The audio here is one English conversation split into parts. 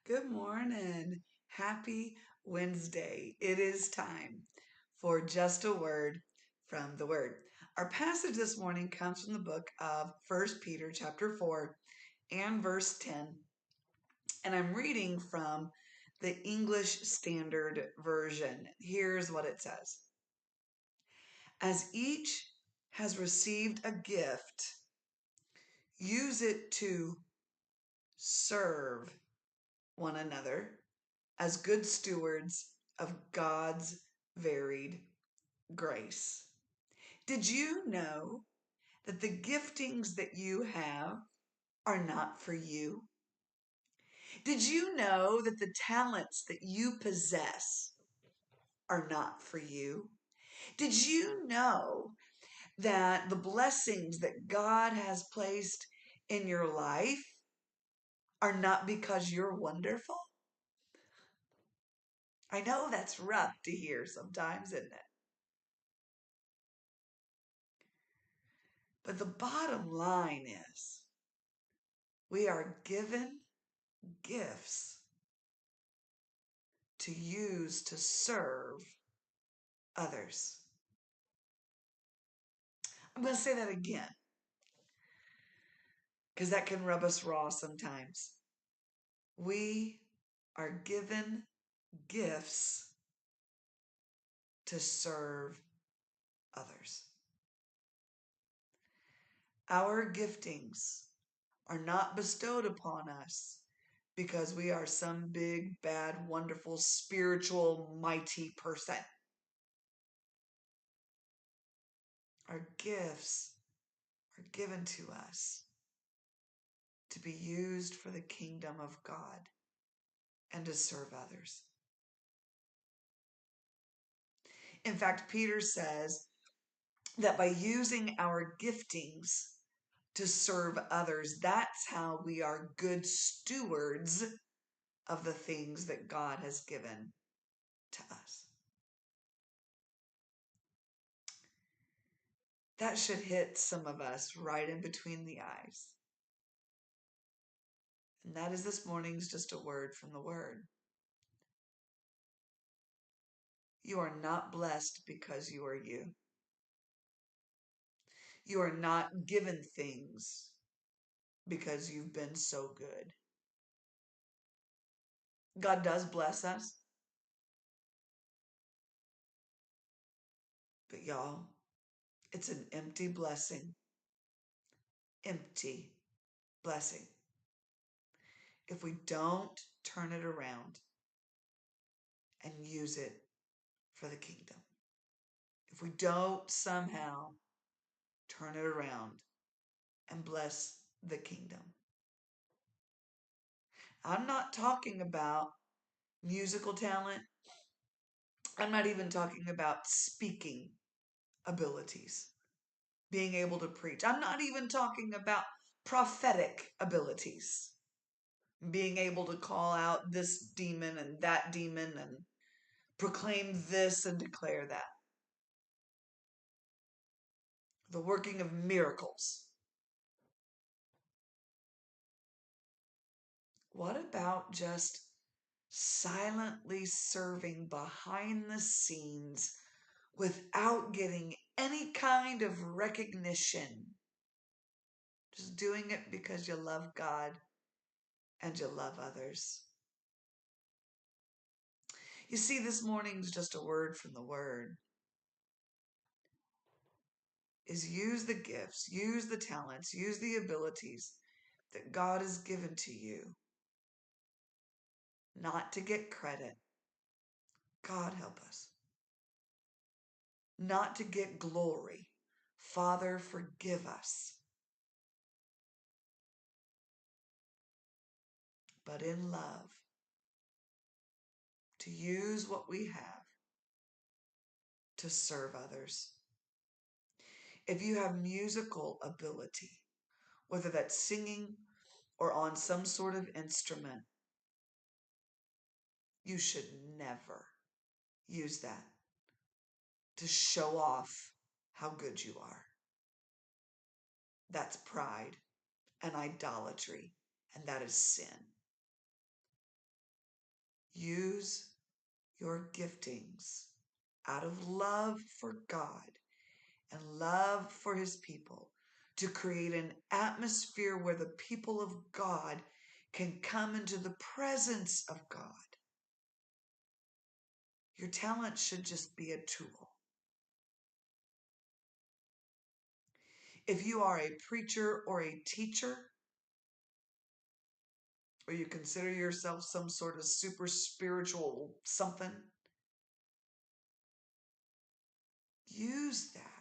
Good morning. Happy Wednesday. It is time for just a word from the Word. Our passage this morning comes from the book of First Peter chapter 4 and verse 10, and I'm reading from the English Standard Version. Here's what it says. As each has received a gift, use it to serve one another as good stewards of God's varied grace. Did you know that the giftings that you have are not for you? Did you know that the talents that you possess are not for you? Did you know that the blessings that God has placed in your life are not because you're wonderful? I know that's rough to hear sometimes, isn't it? But the bottom line is we are given gifts to use to serve others. I'm going to say that again because that can rub us raw sometimes. We are given gifts to serve others. Our giftings are not bestowed upon us because we are some big, bad, wonderful, spiritual, mighty person. Our gifts are given to us to be used for the kingdom of God and to serve others. In fact, Peter says that by using our giftings to serve others, that's how we are good stewards of the things that God has given to us. That should hit some of us right in between the eyes. And that is this morning's just a word from the Word. You are not blessed because you are you. You are not given things because you've been so good. God does bless us, but y'all, it's an empty blessing. Empty blessing. If we don't turn it around and use it for the kingdom. If we don't somehow turn it around and bless the kingdom. I'm not talking about musical talent. I'm not even talking about speaking abilities, being able to preach. I'm not even talking about prophetic abilities, being able to call out this demon and that demon and proclaim this and declare that. The working of miracles. What about just silently serving behind the scenes without getting any kind of recognition? Just doing it because you love God and you love others. You see, this morning's just a word from the Word. Is use the gifts, use the talents, use the abilities that God has given to you. Not to get credit. God help us. Not to get glory. Father, forgive us. But in love, to use what we have to serve others. If you have musical ability, whether that's singing or on some sort of instrument, you should never use that to show off how good you are. That's pride and idolatry, and that is sin. Use your giftings out of love for God and love for his people to create an atmosphere where the people of God can come into the presence of God. Your talent should just be a tool. If you are a preacher or a teacher, or you consider yourself some sort of super spiritual something, use that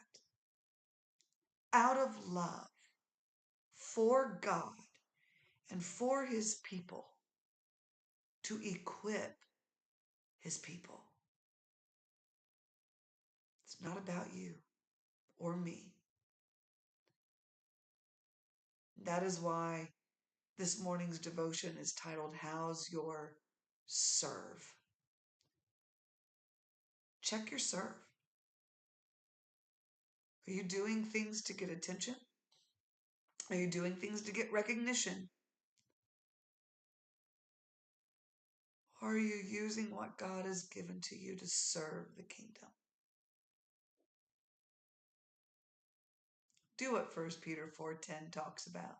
out of love for God and for his people to equip his people. It's not about you or me. That is why this morning's devotion is titled, How's Your Serve? Check your serve. Are you doing things to get attention? Are you doing things to get recognition? Or are you using what God has given to you to serve the kingdom? Do what 1 Peter 4:10 talks about.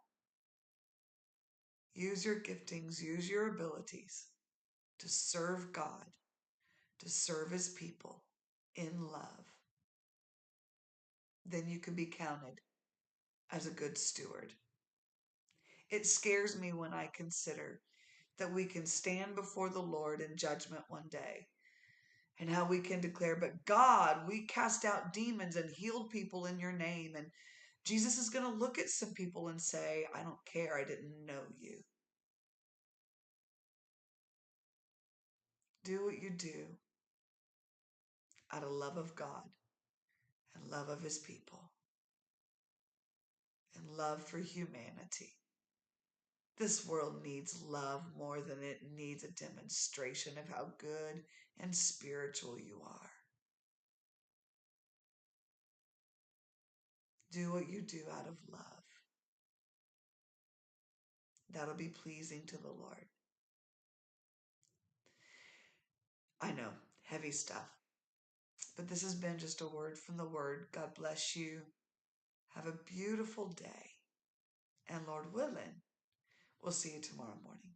Use your giftings, use your abilities to serve God, to serve his people in love. Then you can be counted as a good steward. It scares me when I consider that we can stand before the Lord in judgment one day and how we can declare, but God, we cast out demons and healed people in your name. And Jesus is going to look at some people and say, I don't care, I didn't know you. Do what you do out of love of God and love of his people and love for humanity. This world needs love more than it needs a demonstration of how good and spiritual you are. Do what you do out of love. That'll be pleasing to the Lord. I know, heavy stuff. But this has been just a word from the Word. God bless you. Have a beautiful day. And Lord willing, we'll see you tomorrow morning.